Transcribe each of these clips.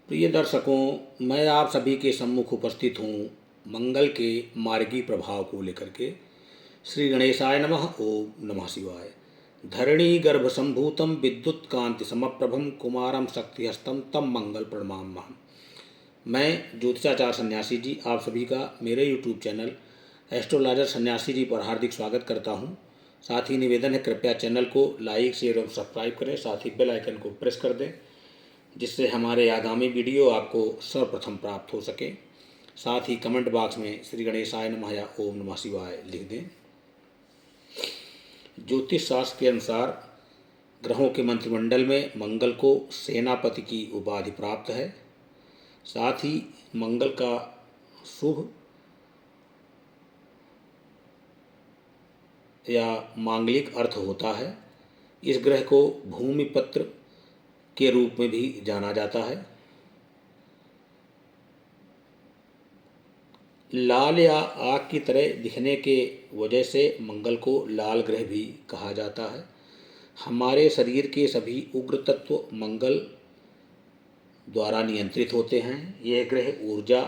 प्रिय दर्शकों, मैं आप सभी के सम्मुख उपस्थित हूँ मंगल के मार्गी प्रभाव को लेकर के। श्री गणेशाय नमः। ओम नमः शिवाय। धरणी गर्भ संभूतम विद्युत कांति समप्रभम कुमारम शक्तिहस्तम तम मंगल प्रणमाम्यहम्। मैं ज्योतिषाचार्य सन्यासी जी आप सभी का मेरे यूट्यूब चैनल एस्ट्रोलॉजर सन्यासी जी पर हार्दिक स्वागत करता हूँ। साथ ही निवेदन है, कृपया चैनल को लाइक शेयर और सब्सक्राइब करें, साथ ही बेल आइकन को प्रेस कर दें जिससे हमारे आगामी वीडियो आपको सर्वप्रथम प्राप्त हो सके। साथ ही कमेंट बॉक्स में श्री गणेशाय नमः या ओम नमः शिवाय लिख दें। ज्योतिष शास्त्र के अनुसार ग्रहों के मंत्रिमंडल में मंगल को सेनापति की उपाधि प्राप्त है। साथ ही मंगल का शुभ या मांगलिक अर्थ होता है। इस ग्रह को भूमिपत्र के रूप में भी जाना जाता है। लाल या आग की तरह दिखने के वजह से मंगल को लाल ग्रह भी कहा जाता है। हमारे शरीर के सभी उग्र तत्व मंगल द्वारा नियंत्रित होते हैं। यह ग्रह ऊर्जा,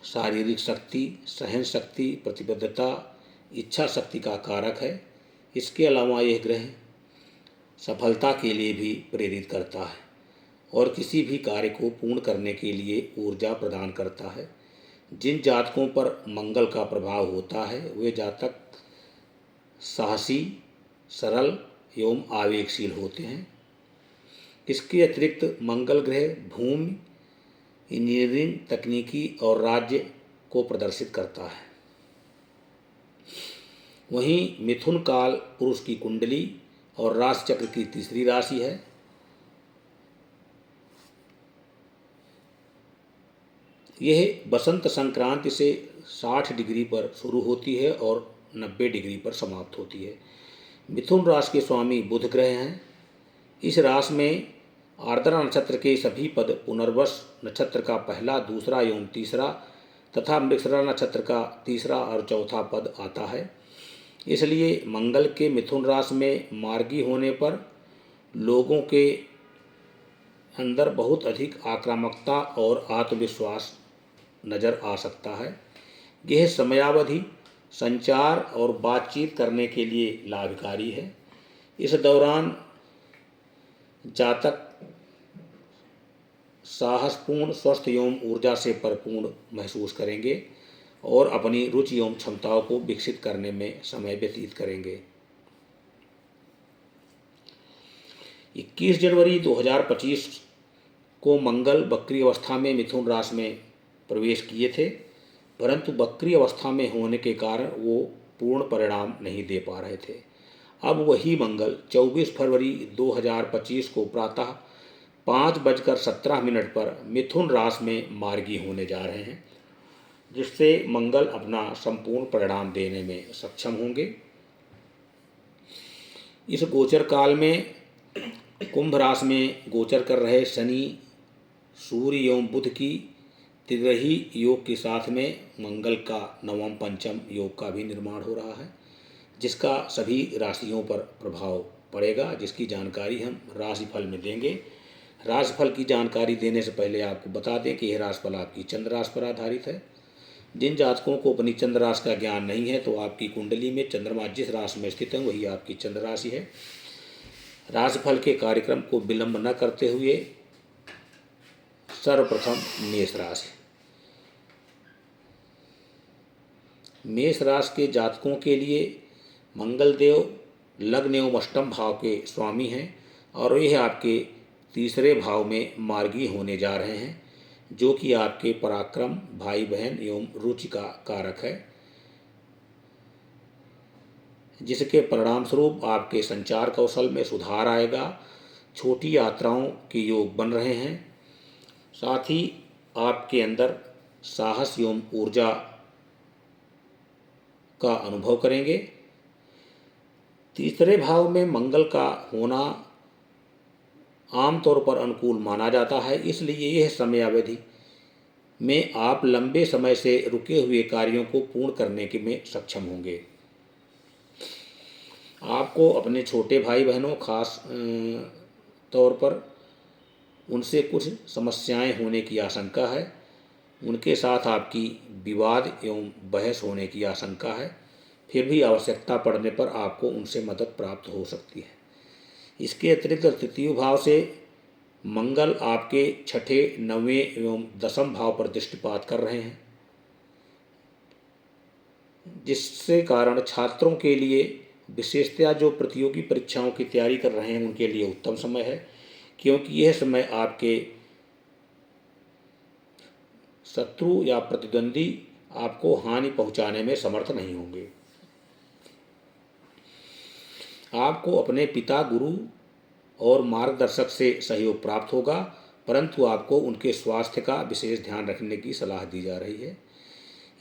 शारीरिक शक्ति, सहन शक्ति, प्रतिबद्धता, इच्छा शक्ति का कारक है। इसके अलावा यह ग्रह सफलता के लिए भी प्रेरित करता है और किसी भी कार्य को पूर्ण करने के लिए ऊर्जा प्रदान करता है। जिन जातकों पर मंगल का प्रभाव होता है वे जातक साहसी, सरल एवं आवेगशील होते हैं। इसके अतिरिक्त मंगल ग्रह भूमि, इंजीनियरिंग, तकनीकी और राज्य को प्रदर्शित करता है। वहीं मिथुन काल पुरुष की कुंडली और राशि चक्र की तीसरी राशि है। यह बसंत संक्रांति से 60 डिग्री पर शुरू होती है और 90 डिग्री पर समाप्त होती है। मिथुन राशि के स्वामी बुध ग्रह हैं। इस राशि में आर्द्रा नक्षत्र के सभी पद, पुनर्वस नक्षत्र का पहला, दूसरा एवं तीसरा तथा मृगशिरा नक्षत्र का तीसरा और चौथा पद आता है। इसलिए मंगल के मिथुन राशि में मार्गी होने पर लोगों के अंदर बहुत अधिक आक्रामकता और आत्मविश्वास नज़र आ सकता है। यह समयावधि संचार और बातचीत करने के लिए लाभकारी है। इस दौरान जातक साहसपूर्ण, स्वस्थ एवं ऊर्जा से परिपूर्ण महसूस करेंगे और अपनी रुचि एवं क्षमताओं को विकसित करने में समय व्यतीत करेंगे। 21 जनवरी 2025 को मंगल वक्री अवस्था में मिथुन राशि में प्रवेश किए थे, परंतु वक्री अवस्था में होने के कारण वो पूर्ण परिणाम नहीं दे पा रहे थे। अब वही मंगल 24 फरवरी 2025 को प्रातः 5:17 पर मिथुन राशि में मार्गी होने जा रहे हैं, जिससे मंगल अपना संपूर्ण परिणाम देने में सक्षम होंगे। इस गोचर काल में कुंभ राशि में गोचर कर रहे शनि, सूर्य एवं बुध की त्रिग्रही योग के साथ में मंगल का नवम पंचम योग का भी निर्माण हो रहा है, जिसका सभी राशियों पर प्रभाव पड़ेगा, जिसकी जानकारी हम राशिफल में देंगे। राशिफल की जानकारी देने से पहले आपको बता दें कि यह राशिफल आपकी चंद्र राशि पर आधारित है। जिन जातकों को अपनी चंद्र राशि का ज्ञान नहीं है तो आपकी कुंडली में चंद्रमा जिस राशि में स्थित है वही आपकी चंद्र राशि है। राशिफल के कार्यक्रम को विलंब न करते हुए सर्वप्रथम मेष राशि। मेष राशि के जातकों के लिए मंगल देव लग्न एवं अष्टम भाव के स्वामी हैं और यह आपके तीसरे भाव में मार्गी होने जा रहे हैं, जो कि आपके पराक्रम, भाई बहन एवं रुचि का कारक है, जिसके परिणाम स्वरूप आपके संचार कौशल में सुधार आएगा। छोटी यात्राओं के योग बन रहे हैं। साथ ही आपके अंदर साहस एवं ऊर्जा का अनुभव करेंगे। तीसरे भाव में मंगल का होना आमतौर पर अनुकूल माना जाता है, इसलिए यह समयावधि में आप लंबे समय से रुके हुए कार्यों को पूर्ण करने के में सक्षम होंगे। आपको अपने छोटे भाई बहनों, खास तौर पर उनसे कुछ समस्याएं होने की आशंका है। उनके साथ आपकी विवाद एवं बहस होने की आशंका है। फिर भी आवश्यकता पड़ने पर आपको उनसे मदद प्राप्त हो सकती है। इसके अतिरिक्त तृतीय भाव से मंगल आपके छठे, नवें एवं दसम भाव पर दृष्टिपात कर रहे हैं, जिससे कारण छात्रों के लिए विशेषतया जो प्रतियोगी परीक्षाओं की तैयारी कर रहे हैं उनके लिए उत्तम समय है, क्योंकि यह समय आपके शत्रु या प्रतिद्वंदी आपको हानि पहुंचाने में समर्थ नहीं होंगे। आपको अपने पिता, गुरु और मार्गदर्शक से सहयोग प्राप्त होगा, परंतु आपको उनके स्वास्थ्य का विशेष ध्यान रखने की सलाह दी जा रही है।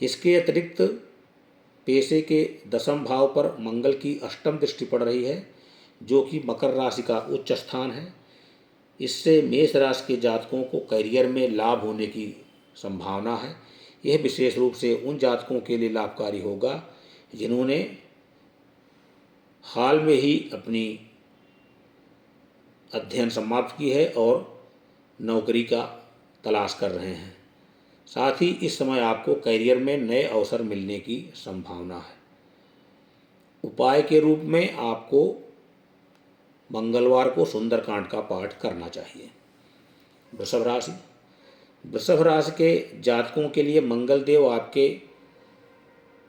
इसके अतिरिक्त पेशे के दसम भाव पर मंगल की अष्टम दृष्टि पड़ रही है, जो कि मकर राशि का उच्च स्थान है। इससे मेष राशि के जातकों को करियर में लाभ होने की संभावना है। यह विशेष रूप से उन जातकों के लिए लाभकारी होगा जिन्होंने हाल में ही अपनी अध्ययन समाप्त की है और नौकरी का तलाश कर रहे हैं। साथ ही इस समय आपको करियर में नए अवसर मिलने की संभावना है। उपाय के रूप में आपको मंगलवार को सुंदरकांड का पाठ करना चाहिए। वृषभ राशि। वृषभ राशि के जातकों के लिए मंगल देव आपके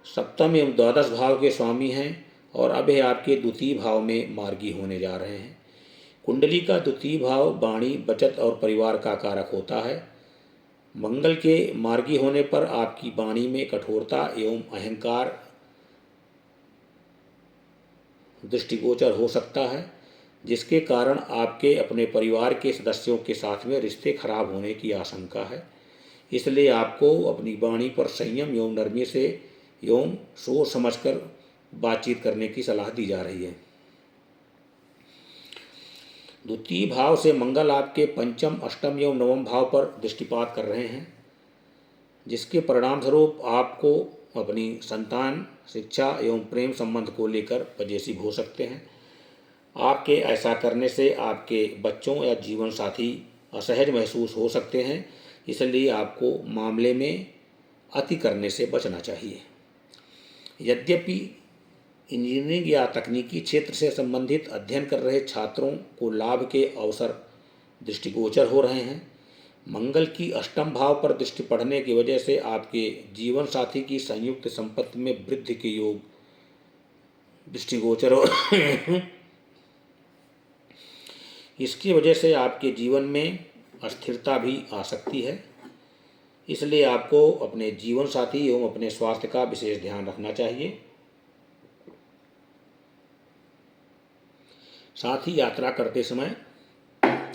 सप्तम एवं द्वादश भाव के स्वामी हैं और अब यह आपके द्वितीय भाव में मार्गी होने जा रहे हैं। कुंडली का द्वितीय भाव वाणी, बचत और परिवार का कारक होता है। मंगल के मार्गी होने पर आपकी वाणी में कठोरता एवं अहंकार दृष्टिगोचर हो सकता है, जिसके कारण आपके अपने परिवार के सदस्यों के साथ में रिश्ते खराब होने की आशंका है। इसलिए आपको अपनी वाणी पर संयम एवं नरमी से एवं सोच समझकर बातचीत करने की सलाह दी जा रही है। द्वितीय भाव से मंगल आपके पंचम, अष्टम एवं नवम भाव पर दृष्टिपात कर रहे हैं, जिसके परिणाम स्वरूप आपको अपनी संतान, शिक्षा एवं प्रेम संबंध को लेकर पजेसिव हो सकते हैं। आपके ऐसा करने से आपके बच्चों या जीवन साथी असहज महसूस हो सकते हैं, इसलिए आपको मामले में अति करने से बचना चाहिए। यद्यपि इंजीनियरिंग या तकनीकी क्षेत्र से संबंधित अध्ययन कर रहे छात्रों को लाभ के अवसर दृष्टिगोचर हो रहे हैं, मंगल की अष्टम भाव पर दृष्टि पड़ने की वजह से आपके जीवन साथी की संयुक्त संपत्ति में वृद्धि के योग दृष्टिगोचर हो रहे हैं। इसकी वजह से आपके जीवन में अस्थिरता भी आ सकती है। इसलिए आपको अपने जीवन साथी एवं अपने स्वास्थ्य का विशेष ध्यान रखना चाहिए। साथ ही यात्रा करते समय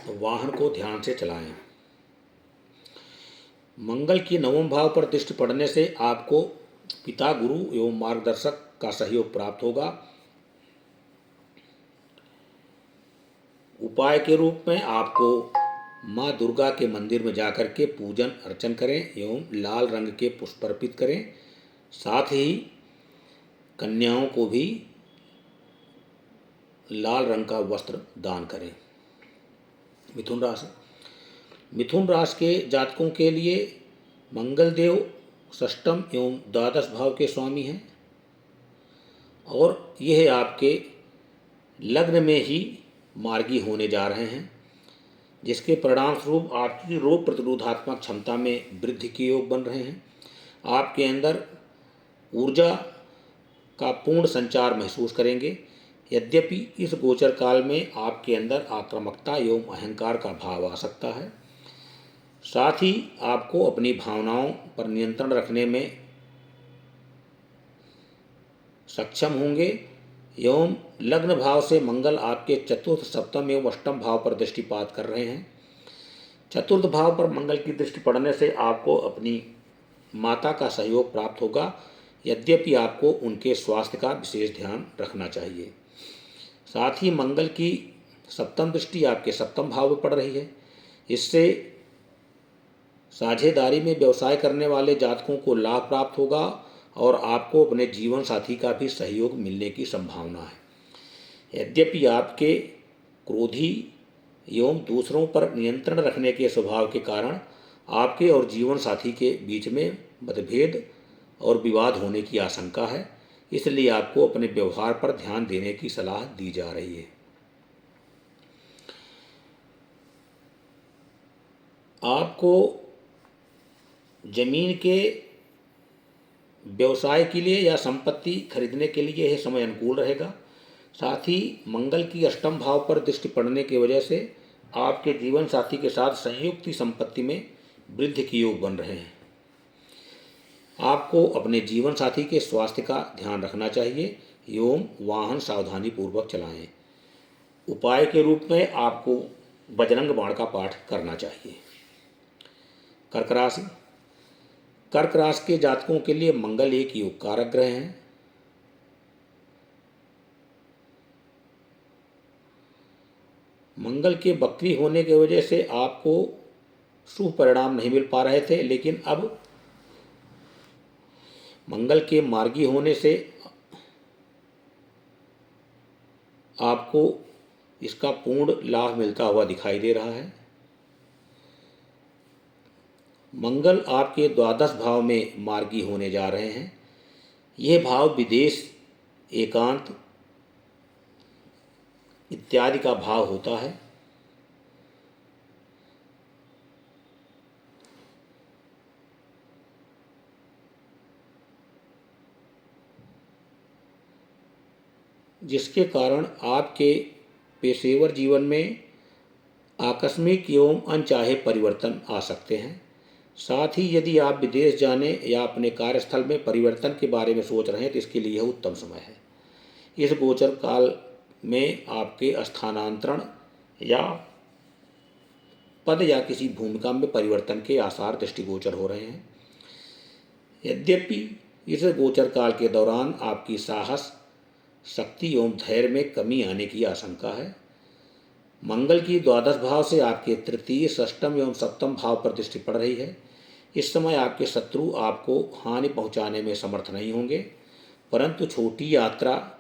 वाहन को ध्यान से चलाएं। मंगल की नवम भाव पर दृष्टि पड़ने से आपको पिता, गुरु एवं मार्गदर्शक का सहयोग प्राप्त होगा। उपाय के रूप में आपको माँ दुर्गा के मंदिर में जाकर के पूजन अर्चन करें एवं लाल रंग के पुष्प अर्पित करें। साथ ही कन्याओं को भी लाल रंग का वस्त्र दान करें। मिथुन राशि। मिथुन राशि के जातकों के लिए मंगल देव षष्टम एवं द्वादश भाव के स्वामी हैं और यह आपके लग्न में ही मार्गी होने जा रहे हैं, जिसके परिणाम स्वरूप आपकी रोग प्रतिरोधात्मक क्षमता में वृद्धि के योग बन रहे हैं। आपके अंदर ऊर्जा का पूर्ण संचार महसूस करेंगे। यद्यपि इस गोचर काल में आपके अंदर आक्रामकता एवं अहंकार का भाव आ सकता है। साथ ही आपको अपनी भावनाओं पर नियंत्रण रखने में सक्षम होंगे एवं लग्न भाव से मंगल आपके चतुर्थ, सप्तम एवं अष्टम भाव पर दृष्टिपात कर रहे हैं। चतुर्थ भाव पर मंगल की दृष्टि पड़ने से आपको अपनी माता का सहयोग प्राप्त होगा, यद्यपि आपको उनके स्वास्थ्य का विशेष ध्यान रखना चाहिए। साथ ही मंगल की सप्तम दृष्टि आपके सप्तम भाव में पड़ रही है। इससे साझेदारी में व्यवसाय करने वाले जातकों को लाभ प्राप्त होगा और आपको अपने जीवन साथी का भी सहयोग मिलने की संभावना है। यद्यपि आपके क्रोधी एवं दूसरों पर नियंत्रण रखने के स्वभाव के कारण आपके और जीवन साथी के बीच में मतभेद और विवाद होने की आशंका है। इसलिए आपको अपने व्यवहार पर ध्यान देने की सलाह दी जा रही है। आपको जमीन के व्यवसाय के लिए या संपत्ति खरीदने के लिए यह समय अनुकूल रहेगा। साथ ही मंगल की अष्टम भाव पर दृष्टि पड़ने की वजह से आपके जीवन साथी के साथ संयुक्त संपत्ति में वृद्धि के योग बन रहे हैं। आपको अपने जीवन साथी के स्वास्थ्य का ध्यान रखना चाहिए एवं वाहन सावधानी पूर्वक चलाएं। उपाय के रूप में आपको बजरंग बाण का पाठ करना चाहिए। कर्क राशि। कर्क राशि के जातकों के लिए मंगल एक योग कारक ग्रह हैं। मंगल के वक्री होने की वजह से आपको शुभ परिणाम नहीं मिल पा रहे थे, लेकिन अब मंगल के मार्गी होने से आपको इसका पूर्ण लाभ मिलता हुआ दिखाई दे रहा है। मंगल आपके द्वादश भाव में मार्गी होने जा रहे हैं। यह भाव विदेश, एकांत इत्यादि का भाव होता है। जिसके कारण आपके पेशेवर जीवन में आकस्मिक एवं अनचाहे परिवर्तन आ सकते हैं। साथ ही यदि आप विदेश जाने या अपने कार्यस्थल में परिवर्तन के बारे में सोच रहे हैं तो इसके लिए यह उत्तम समय है। इस गोचर काल में आपके स्थानांतरण या पद या किसी भूमिका में परिवर्तन के आसार दृष्टिगोचर हो रहे हैं। यद्यपि इस गोचर काल के दौरान आपकी साहस, शक्ति एवं धैर्य में कमी आने की आशंका है। मंगल की द्वादश भाव से आपके तृतीय, षष्ठम एवं सप्तम भाव पर दृष्टि पड़ रही है। इस समय आपके शत्रु आपको हानि पहुंचाने में समर्थ नहीं होंगे, परंतु छोटी यात्रा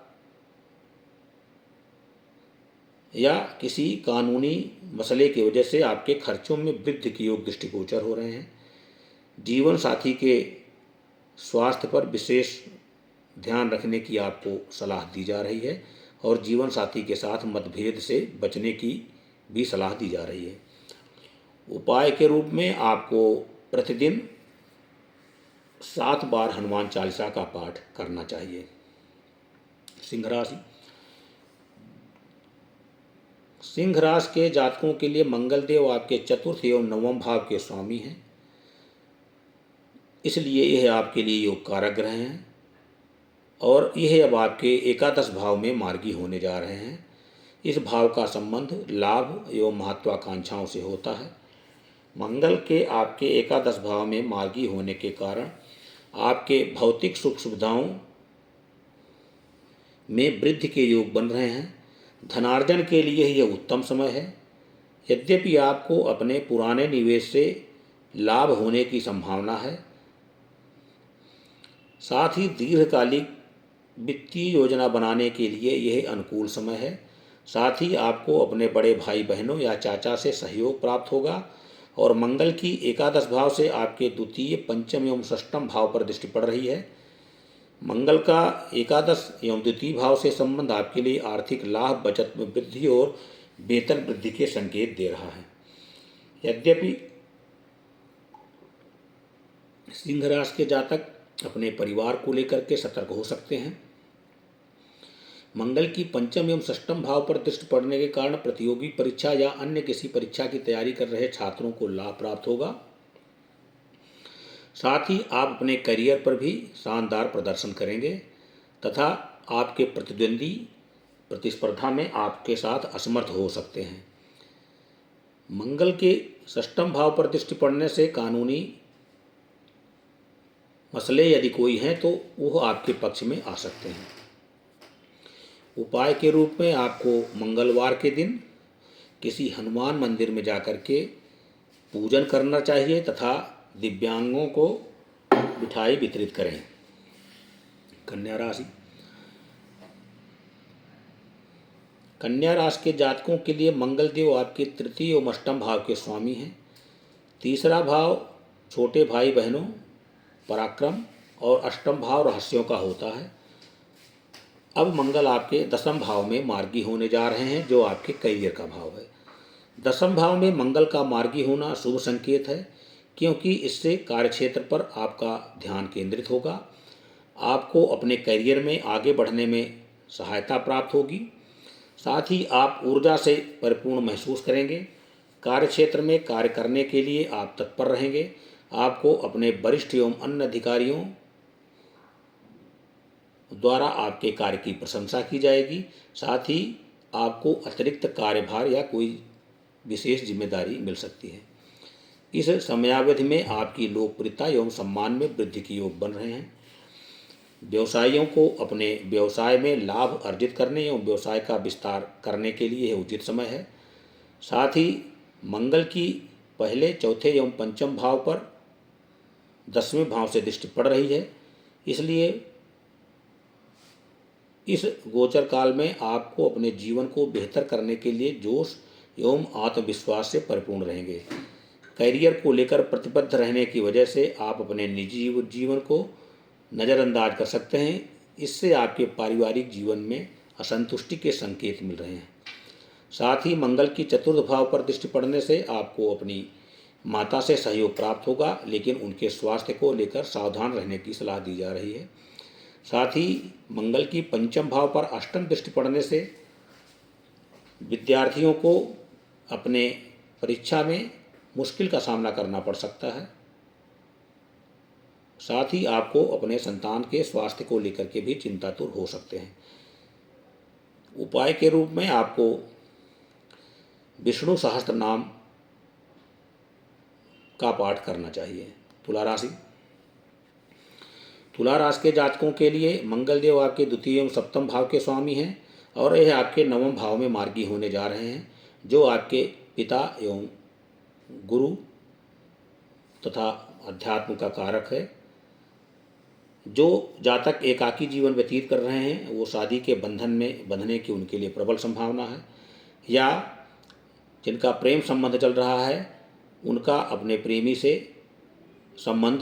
या किसी कानूनी मसले की वजह से आपके खर्चों में वृद्धि के योग दृष्टिगोचर हो रहे हैं। जीवन साथी के स्वास्थ्य पर विशेष ध्यान रखने की आपको सलाह दी जा रही है और जीवन साथी के साथ मतभेद से बचने की भी सलाह दी जा रही है। उपाय के रूप में आपको प्रतिदिन 7 बार हनुमान चालीसा का पाठ करना चाहिए। सिंह राशि। सिंह राशि के जातकों के लिए मंगल देव आपके चतुर्थ एवं नवम भाव के स्वामी हैं, इसलिए यह आपके लिए योग कारक ग्रह हैं और यह अब आपके एकादश भाव में मार्गी होने जा रहे हैं। इस भाव का संबंध लाभ एवं महत्वाकांक्षाओं से होता है। मंगल के आपके एकादश भाव में मार्गी होने के कारण आपके भौतिक सुख सुविधाओं में वृद्धि के योग बन रहे हैं। धनार्जन के लिए यह उत्तम समय है। यद्यपि आपको अपने पुराने निवेश से लाभ होने की संभावना है, साथ ही दीर्घकालिक वित्तीय योजना बनाने के लिए यह अनुकूल समय है। साथ ही आपको अपने बड़े भाई बहनों या चाचा से सहयोग प्राप्त होगा और मंगल की एकादश भाव से आपके द्वितीय, पंचम एवं षष्ठम भाव पर दृष्टि पड़ रही है। मंगल का एकादश एवं द्वितीय भाव से संबंध आपके लिए आर्थिक लाभ, बचत में वृद्धि और वेतन वृद्धि के संकेत दे रहा है। यद्यपि सिंह राशि के जातक अपने परिवार को लेकर के सतर्क हो सकते हैं। मंगल की पंचम एवं षष्ठम भाव पर दृष्टि पड़ने के कारण प्रतियोगी परीक्षा या अन्य किसी परीक्षा की तैयारी कर रहे छात्रों को लाभ प्राप्त होगा। साथ ही आप अपने करियर पर भी शानदार प्रदर्शन करेंगे तथा आपके प्रतिद्वंदी प्रतिस्पर्धा में आपके साथ असमर्थ हो सकते हैं। मंगल के षष्ठम भाव पर दृष्टि पड़ने से कानूनी मसले यदि कोई हैं तो वह आपके पक्ष में आ सकते हैं। उपाय के रूप में आपको मंगलवार के दिन किसी हनुमान मंदिर में जाकर के पूजन करना चाहिए तथा दिव्यांगों को मिठाई वितरित करें। कन्या राशि। कन्या राशि के जातकों के लिए मंगल देव आपके तृतीय एवं अष्टम भाव के स्वामी हैं। तीसरा भाव छोटे भाई बहनों, पराक्रम और अष्टम भाव रहस्यों का होता है। अब मंगल आपके दसम भाव में मार्गी होने जा रहे हैं, जो आपके करियर का भाव है। दसम भाव में मंगल का मार्गी होना शुभ संकेत है, क्योंकि इससे कार्यक्षेत्र पर आपका ध्यान केंद्रित होगा। आपको अपने करियर में आगे बढ़ने में सहायता प्राप्त होगी। साथ ही आप ऊर्जा से परिपूर्ण महसूस करेंगे। कार्यक्षेत्र में कार्य करने के लिए आप तत्पर रहेंगे। आपको अपने वरिष्ठ एवं अन्य अधिकारियों द्वारा आपके कार्य की प्रशंसा की जाएगी। साथ ही आपको अतिरिक्त कार्यभार या कोई विशेष जिम्मेदारी मिल सकती है। इस समयावधि में आपकी लोकप्रियता एवं सम्मान में वृद्धि के योग बन रहे हैं। व्यवसायियों को अपने व्यवसाय में लाभ अर्जित करने एवं व्यवसाय का विस्तार करने के लिए यह उचित समय है। साथ ही मंगल की पहले, चौथे एवं पंचम भाव पर 10वें भाव से दृष्टि पड़ रही है। इसलिए इस गोचर काल में आपको अपने जीवन को बेहतर करने के लिए जोश एवं आत्मविश्वास से परिपूर्ण रहेंगे। करियर को लेकर प्रतिबद्ध रहने की वजह से आप अपने निजी जीवन को नज़रअंदाज कर सकते हैं। इससे आपके पारिवारिक जीवन में असंतुष्टि के संकेत मिल रहे हैं। साथ ही मंगल की चतुर्थ भाव पर दृष्टि पड़ने से आपको अपनी माता से सहयोग प्राप्त होगा, लेकिन उनके स्वास्थ्य को लेकर सावधान रहने की सलाह दी जा रही है। साथ ही मंगल की पंचम भाव पर अष्टम दृष्टि पड़ने से विद्यार्थियों को अपने परीक्षा में मुश्किल का सामना करना पड़ सकता है। साथ ही आपको अपने संतान के स्वास्थ्य को लेकर के भी चिंतातुर हो सकते हैं। उपाय के रूप में आपको विष्णु सहस्त्र नाम का पाठ करना चाहिए। तुला राशि के जातकों के लिए मंगल देव आपके द्वितीय एवं सप्तम भाव के स्वामी हैं और यह आपके नवम भाव में मार्गी होने जा रहे हैं, जो आपके पिता एवं गुरु तथा अध्यात्म का कारक है। जो जातक एकाकी जीवन व्यतीत कर रहे हैं वो शादी के बंधन में बंधने की उनके लिए प्रबल संभावना है, या जिनका प्रेम संबंध चल रहा है उनका अपने प्रेमी से संबंध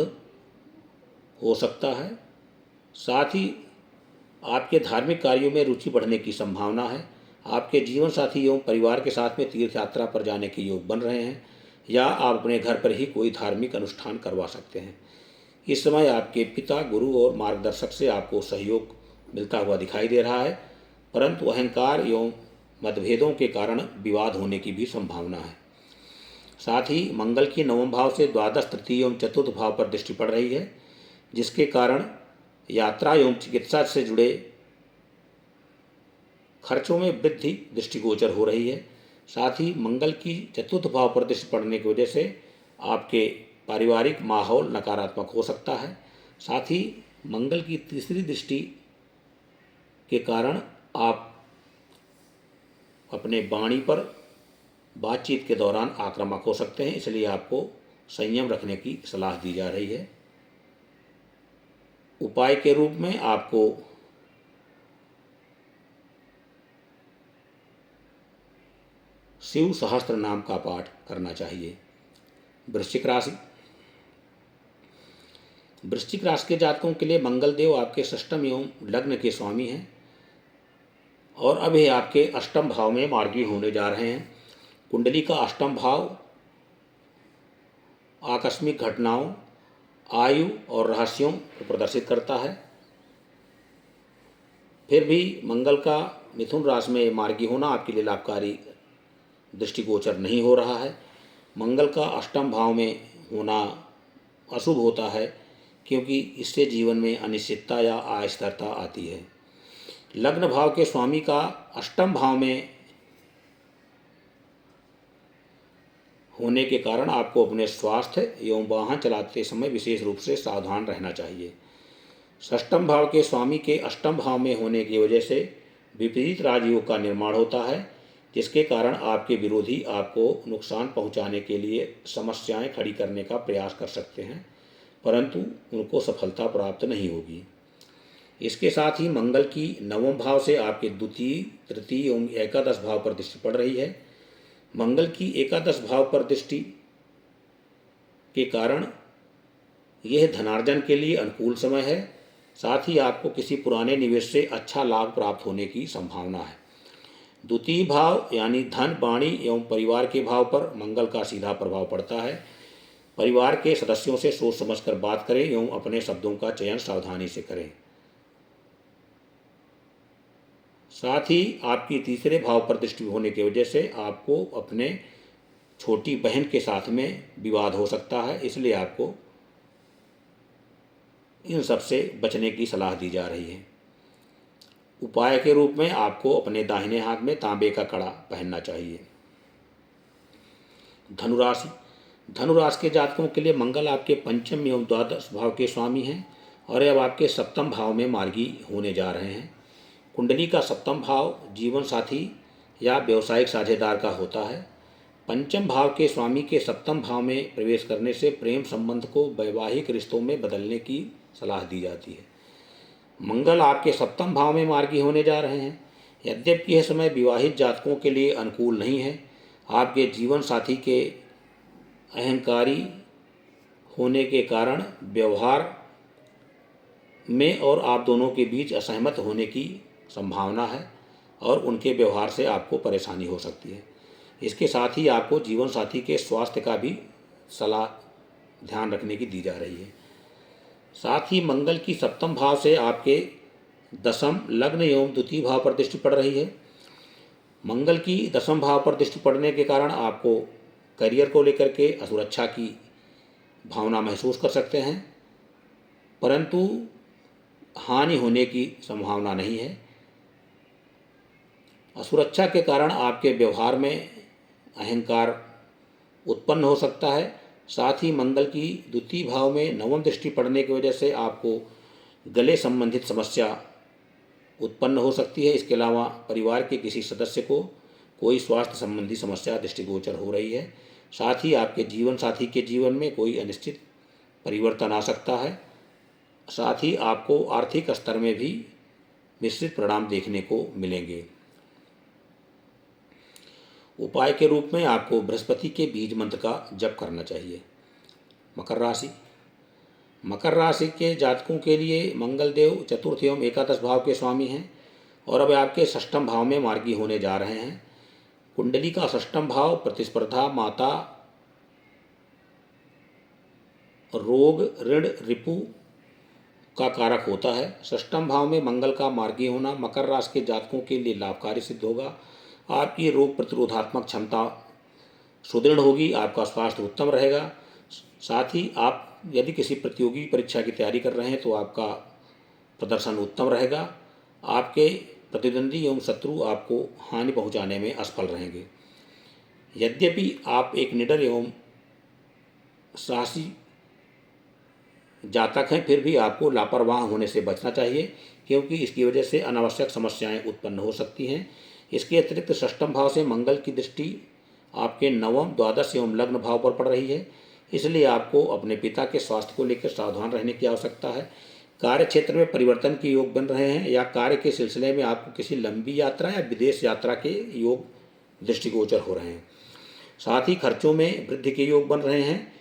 हो सकता है। साथ ही आपके धार्मिक कार्यों में रुचि बढ़ने की संभावना है। आपके जीवन साथी एवं परिवार के साथ में तीर्थ यात्रा पर जाने के योग बन रहे हैं, या आप अपने घर पर ही कोई धार्मिक अनुष्ठान करवा सकते हैं। इस समय आपके पिता, गुरु और मार्गदर्शक से आपको सहयोग मिलता हुआ दिखाई दे रहा है, परंतु अहंकार एवं मतभेदों के कारण विवाद होने की भी संभावना है। साथ ही मंगल की नवम भाव से द्वादश, तृतीय एवं चतुर्थ भाव पर दृष्टि पड़ रही है, जिसके कारण यात्रा एवं चिकित्सा से जुड़े खर्चों में वृद्धि दृष्टिगोचर हो रही है। साथ ही मंगल की चतुर्थ भाव पर दृष्टि पड़ने की वजह से आपके पारिवारिक माहौल नकारात्मक हो सकता है। साथ ही मंगल की तीसरी दृष्टि के कारण आप अपने वाणी पर बातचीत के दौरान आक्रामक हो सकते हैं, इसलिए आपको संयम रखने की सलाह दी जा रही है। उपाय के रूप में आपको शिव सहस्त्र नाम का पाठ करना चाहिए। वृश्चिक राशि के जातकों के लिए मंगल देव आपके षष्ठम एवं लग्न के स्वामी हैं और अब ये आपके अष्टम भाव में मार्गी होने जा रहे हैं। कुंडली का अष्टम भाव आकस्मिक घटनाओं, आयु और रहस्यों को प्रदर्शित करता है। फिर भी मंगल का मिथुन राशि में मार्गी होना आपके लिए लाभकारी दृष्टिगोचर नहीं हो रहा है। मंगल का अष्टम भाव में होना अशुभ होता है, क्योंकि इससे जीवन में अनिश्चितता या अस्थिरता आती है। लग्न भाव के स्वामी का अष्टम भाव में होने के कारण आपको अपने स्वास्थ्य एवं वाहन चलाते समय विशेष रूप से सावधान रहना चाहिए। षष्ठम भाव के स्वामी के अष्टम भाव में होने की वजह से विपरीत राजयोग का निर्माण होता है, जिसके कारण आपके विरोधी आपको नुकसान पहुंचाने के लिए समस्याएं खड़ी करने का प्रयास कर सकते हैं, परंतु उनको सफलता प्राप्त नहीं होगी। इसके साथ ही मंगल की नवम भाव से आपके द्वितीय, तृतीय एवं एकादश भाव पर दृष्टि पड़ रही है। मंगल की एकादश भाव पर दृष्टि के कारण यह धनार्जन के लिए अनुकूल समय है। साथ ही आपको किसी पुराने निवेश से अच्छा लाभ प्राप्त होने की संभावना है। द्वितीय भाव यानी धन, वाणी एवं परिवार के भाव पर मंगल का सीधा प्रभाव पड़ता है। परिवार के सदस्यों से सोच समझकर बात करें एवं अपने शब्दों का चयन सावधानी से करें। साथ ही आपकी तीसरे भाव पर दृष्टि होने की वजह से आपको अपने छोटी बहन के साथ में विवाद हो सकता है, इसलिए आपको इन सब से बचने की सलाह दी जा रही है। उपाय के रूप में आपको अपने दाहिने हाथ में तांबे का कड़ा पहनना चाहिए। धनुराशि। धनुराशि के जातकों के लिए मंगल आपके पंचम एवं द्वादश भाव के स्वामी हैं और अब आपके सप्तम भाव में मार्गी होने जा रहे हैं। कुंडली का सप्तम भाव जीवन साथी या व्यवसायिक साझेदार का होता है। पंचम भाव के स्वामी के सप्तम भाव में प्रवेश करने से प्रेम संबंध को वैवाहिक रिश्तों में बदलने की सलाह दी जाती है। मंगल आपके सप्तम भाव में मार्गी होने जा रहे हैं। यद्यपि यह समय विवाहित जातकों के लिए अनुकूल नहीं है। आपके जीवन साथी के अहंकारी होने के कारण व्यवहार में और आप दोनों के बीच असहमत होने की संभावना है और उनके व्यवहार से आपको परेशानी हो सकती है। इसके साथ ही आपको जीवन साथी के स्वास्थ्य का भी सलाह ध्यान रखने की दी जा रही है। साथ ही मंगल की सप्तम भाव से आपके दसम, लग्न एवं द्वितीय भाव पर दृष्टि पड़ रही है। मंगल की दसम भाव पर दृष्टि पड़ने के कारण आपको करियर को लेकर के असुरक्षा की भावना महसूस कर सकते हैं, परंतु हानि होने की संभावना नहीं है। असुरक्षा के कारण आपके व्यवहार में अहंकार उत्पन्न हो सकता है। साथ ही मंगल की द्वितीय भाव में नवम दृष्टि पड़ने की वजह से आपको गले संबंधित समस्या उत्पन्न हो सकती है। इसके अलावा परिवार के किसी सदस्य को कोई स्वास्थ्य संबंधी समस्या दृष्टिगोचर हो रही है। साथ ही आपके जीवन साथी के जीवन में कोई अनिश्चित परिवर्तन आ सकता है। साथ ही आपको आर्थिक स्तर में भी मिश्रित परिणाम देखने को मिलेंगे। उपाय के रूप में आपको बृहस्पति के बीज मंत्र का जप करना चाहिए। मकर राशि। मकर राशि के जातकों के लिए मंगल देव चतुर्थ एवं एकादश भाव के स्वामी हैं और अब आपके षष्ठम भाव में मार्गी होने जा रहे हैं। कुंडली का षष्ठम भाव प्रतिस्पर्धा, माता, रोग, ऋण, रिपु का कारक होता है। षष्ठम भाव में मंगल का मार्गी होना मकर राशि के जातकों के लिए लाभकारी सिद्ध होगा। आपकी रोग प्रतिरोधात्मक क्षमता सुदृढ़ होगी, आपका स्वास्थ्य उत्तम रहेगा। साथ ही आप यदि किसी प्रतियोगी परीक्षा की तैयारी कर रहे हैं तो आपका प्रदर्शन उत्तम रहेगा। आपके प्रतिद्वंदी एवं शत्रु आपको हानि पहुंचाने में असफल रहेंगे। यद्यपि आप एक निडर एवं साहसी जातक हैं, फिर भी आपको लापरवाह होने से बचना चाहिए, क्योंकि इसकी वजह से अनावश्यक समस्याएं उत्पन्न हो सकती हैं। इसके अतिरिक्त षष्ठम भाव से मंगल की दृष्टि आपके नवम, द्वादश एवं लग्न भाव पर पड़ रही है, इसलिए आपको अपने पिता के स्वास्थ्य को लेकर सावधान रहने की आवश्यकता है। कार्य क्षेत्र में परिवर्तन के योग बन रहे हैं या कार्य के सिलसिले में आपको किसी लंबी यात्रा या विदेश यात्रा के योग दृष्टिगोचर हो रहे हैं। साथ ही खर्चों में वृद्धि के योग बन रहे हैं,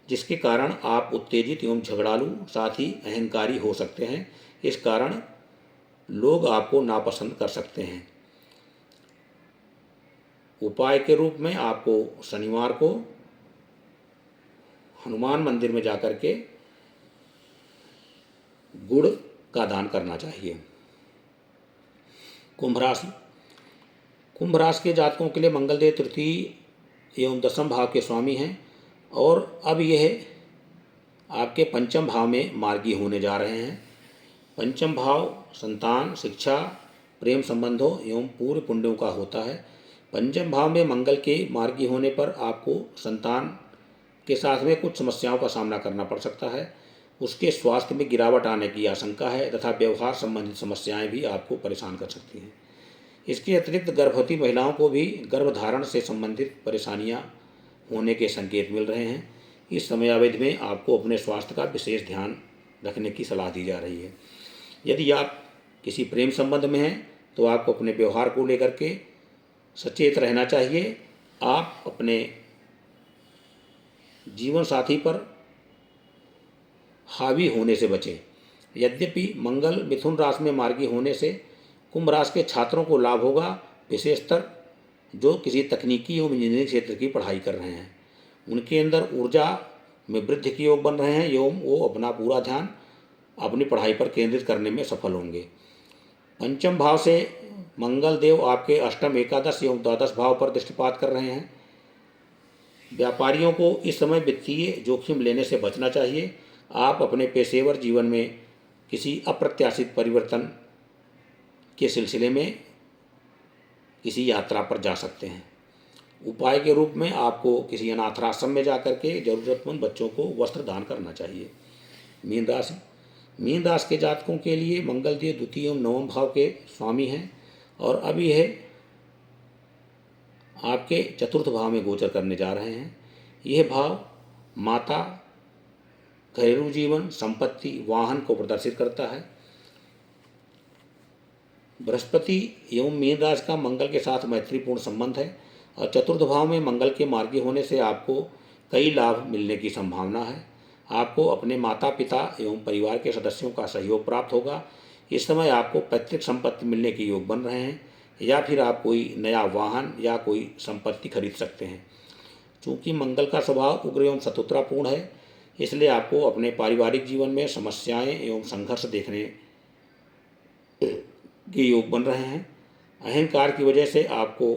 जिसके कारण आप उत्तेजित एवं झगड़ालू, साथ ही अहंकारी हो सकते हैं। इस कारण लोग आपको नापसंद कर सकते हैं। उपाय के रूप में आपको शनिवार को हनुमान मंदिर में जाकर के गुड़ का दान करना चाहिए। कुंभ राशि। कुंभ राशि के जातकों के लिए मंगल देव तृतीय एवं दसम भाव के स्वामी हैं और अब यह आपके पंचम भाव में मार्गी होने जा रहे हैं। पंचम भाव संतान, शिक्षा, प्रेम संबंधों एवं पूर्व पुण्यों का होता है। पंचम भाव में मंगल के मार्गी होने पर आपको संतान के साथ में कुछ समस्याओं का सामना करना पड़ सकता है। उसके स्वास्थ्य में गिरावट आने की आशंका है तथा व्यवहार संबंधित समस्याएं भी आपको परेशान कर सकती हैं। इसके अतिरिक्त गर्भवती महिलाओं को भी गर्भधारण से संबंधित परेशानियां होने के संकेत मिल रहे हैं। इस समयावधि में आपको अपने स्वास्थ्य का विशेष ध्यान रखने की सलाह दी जा रही है। यदि आप किसी प्रेम संबंध में हैं तो आपको अपने व्यवहार को लेकर के सचेत रहना चाहिए। आप अपने जीवन साथी पर हावी होने से बचें। यद्यपि मंगल मिथुन राशि में मार्गी होने से कुंभ राशि के छात्रों को लाभ होगा, विशेषतर जो किसी तकनीकी एवं इंजीनियरिंग क्षेत्र की पढ़ाई कर रहे हैं। उनके अंदर ऊर्जा में वृद्धि के योग बन रहे हैं एवं वो अपना पूरा ध्यान अपनी पढ़ाई पर केंद्रित करने में सफल होंगे। पंचम भाव से मंगल देव आपके अष्टम, एकादश एवं द्वादश भाव पर दृष्टिपात कर रहे हैं। व्यापारियों को इस समय वित्तीय जोखिम लेने से बचना चाहिए। आप अपने पेशेवर जीवन में किसी अप्रत्याशित परिवर्तन के सिलसिले में किसी यात्रा पर जा सकते हैं। उपाय के रूप में आपको किसी अनाथाश्रम में जाकर के जरूरतमंद बच्चों को वस्त्र दान करना चाहिए। मीन राशि, मीन राशि के जातकों के लिए मंगल देव द्वितीय एवं नवम भाव के स्वामी हैं और अब यह आपके चतुर्थ भाव में गोचर करने जा रहे हैं। यह भाव माता, घरेलू जीवन, संपत्ति, वाहन को प्रदर्शित करता है। बृहस्पति एवं मीन राशि का मंगल के साथ मैत्रीपूर्ण संबंध है और चतुर्थ भाव में मंगल के मार्गी होने से आपको कई लाभ मिलने की संभावना है। आपको अपने माता पिता एवं परिवार के सदस्यों का सहयोग प्राप्त होगा। इस समय आपको पैतृक संपत्ति मिलने के योग बन रहे हैं या फिर आप कोई नया वाहन या कोई संपत्ति खरीद सकते हैं। चूँकि मंगल का स्वभाव उग्र एवं शत्रुतापूर्ण है, इसलिए आपको अपने पारिवारिक जीवन में समस्याएं एवं संघर्ष देखने के योग बन रहे हैं। अहंकार की वजह से आपको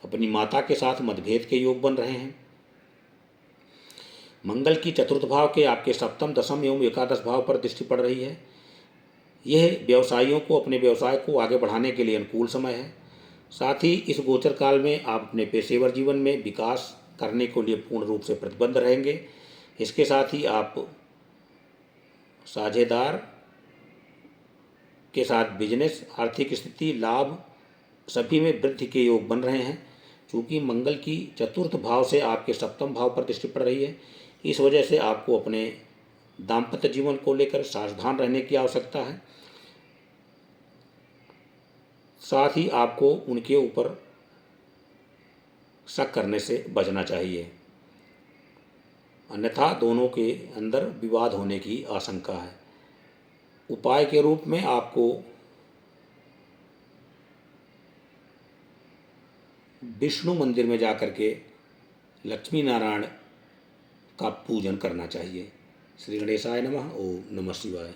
अपनी माता के साथ मतभेद के योग बन रहे हैं। मंगल की चतुर्थ भाव के आपके सप्तम, दशम एवं एकादश भाव पर दृष्टि पड़ रही है। यह व्यवसायियों को अपने व्यवसाय को आगे बढ़ाने के लिए अनुकूल समय है। साथ ही इस गोचर काल में आप अपने पेशेवर जीवन में विकास करने के लिए पूर्ण रूप से प्रतिबद्ध रहेंगे। इसके साथ ही आप साझेदार के साथ बिजनेस, आर्थिक स्थिति, लाभ सभी में वृद्धि के योग बन रहे हैं। चूँकि मंगल की चतुर्थ भाव से आपके सप्तम भाव पर दृष्टि पड़ रही है, इस वजह से आपको अपने दाम्पत्य जीवन को लेकर सावधान रहने की आवश्यकता है। साथ ही आपको उनके ऊपर शक करने से बचना चाहिए, अन्यथा दोनों के अंदर विवाद होने की आशंका है। उपाय के रूप में आपको विष्णु मंदिर में जाकर के लक्ष्मी नारायण का पूजन करना चाहिए। श्री गणेशाय नमः। ओम नमः शिवाय।